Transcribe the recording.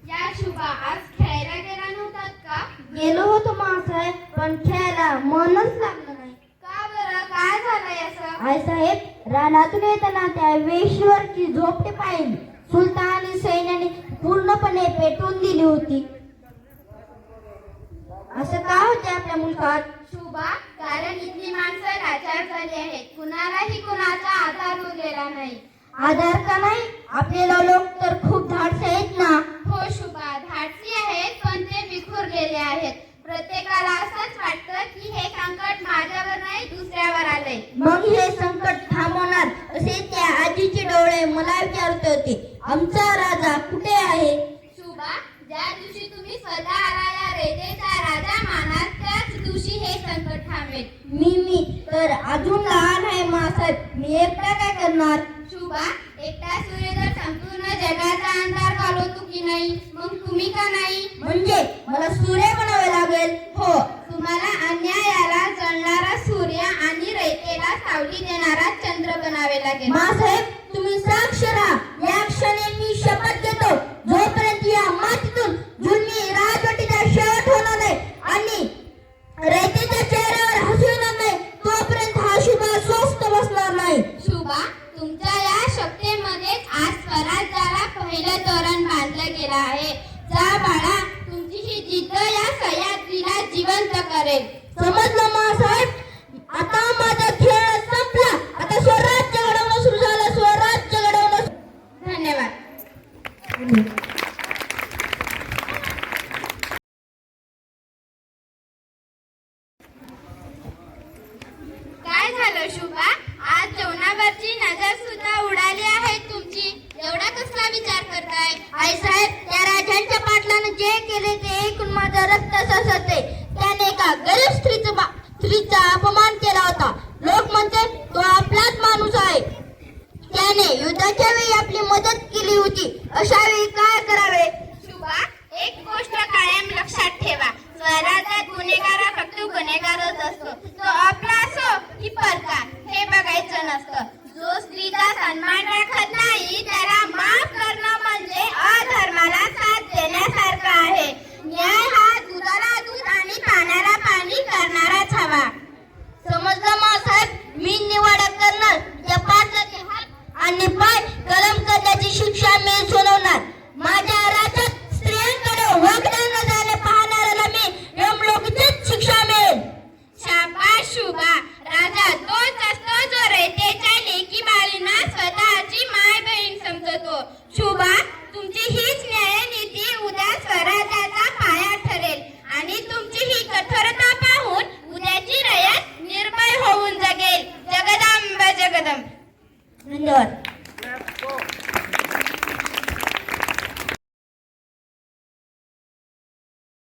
या शुभा, आज खेळायला गेला नव्हतात का? गेलो होतो मासाहेब, पण खेळायला मनच लागलं नाही. का बरं, काय झालंय असं? आईसाहेब, रानातून येताना त्या वेशीवरची झोपडी पाहिली. सुलतानी सैन्याने पूर्णपणे पेटवून दिली होती. असं का होते आपल्या मुलखात? शुभा, कारण इथली माणसं लाचार झाली आहेत. कुणालाही कुणाचा आधार उरलेला नाही. आधार का नाही? आपले लोक तर खूप धाडसी आहेत ना. हो शुभा, धाडसी आहेत, पण ते विखुरलेले आहेत. प्रत्येकाला असंच वाटतं की हे संकट माझ्यावर नाही, दुसऱ्यावर आलंय. मग हे संकट थांबवणार असे त्या आजीचे डोळे मला विचारत होते. आमचा राजा कुठे आहे? शुभा, ज्या दिवशी तुम्ही स्वतः आला या रेतेचा राजा मानाल, त्याच दिवशी हे संकट थांबेल. मी तर अजून लहान आहे मासाहेब. मी एकटा काय करणार? शुभा, एकटा सूर्य जर संपूर्ण जगाचा अंधार घालवतो की नाही, मग तुम्ही का नाही? म्हणजे मला सूर्य बनावे लागेल? हो. तुम्हाला अन्यायाला जळणारा सूर्य आणि रयतेला सावली देणारा चंद्र बनावे लागेल. मासाहेब, तुम्ही साक्ष राहा. या क्षणी मी शपथ घेतो, जोपर्यंत या मातीतून जुलमी राजवटीचा शेवट होणार नाही आणि रयतेच्या चेहऱ्यावर हसू येणार नाही, तोपर्यंत हा शुभा स्वस्थ बसणार नाही. शुभा, तुमच्या या शक्तीमध्येच आज स्वराज्याला पहिलं तोरण बांधलं गेलं आहे. जा बाळा, तुमची ही जिद्द या सह्याद्रीला जिवंत करेल. समजलं मासाहेब? आता माझा खेळ संपला. आता स्वराज्य घडवणं सुरू झालं. स्वराज्य घडवणं. धन्यवाद. काय झालं शुभा? आज जेवणावरची नजर सुद्धा उडाली आहे तुमची. एवढा कसला विचार करताय? आईसाहेब, त्या राजांच्या पाटलानं जे केले ते ऐकून माझं रक्त ससते. त्याने एका गरीब स्त्रीचा अपमान केला होता. लोक म्हणते तो आपलाच माणूस आहे. त्याने युद्धाच्या वेळी आपली मदत केली होती. अशा वेळी काय करावे? शुभा, एक गोष्ट कायम लक्षात ठेवा. स्वराज्यात गुन्हेगार फक्त गुन्हेगारच असतो. तो आपला असो की परका हे बघायचं नसतं. जो स्त्रीचा सन्मान राखत नाही त्याला माफ करणं म्हणजे अधर्माला साथ देण्यासारखं आहे. न्याय हा दुधाला दूध आणि पाण्याला पाणी करणाराच हवा. समजलं मासाहेब? मी निवाडा करणार. या पाटलाचे हात आणि पाय कलम करण्याची शिक्षा मी सुनावणार. माझ्या राज्यात स्त्रियांकडे वागण्या नजरेने पाहणाऱ्याला मी यमलोकीचीच शिक्षा मिळेल. शाबास शुभा, राजा तोच असतो जो रयतेच्या लेकी बाळींना स्वतःची माय बहीण समजतो. शुभा, तुमची हीच न्यायनीती उद्या स्वराज्याचा पाया ठरेल आणि तुमची ही कठोरता पाहून उद्याची रयत निर्भय होऊन जगेल. जगदंब जगदंब. धन्यवाद.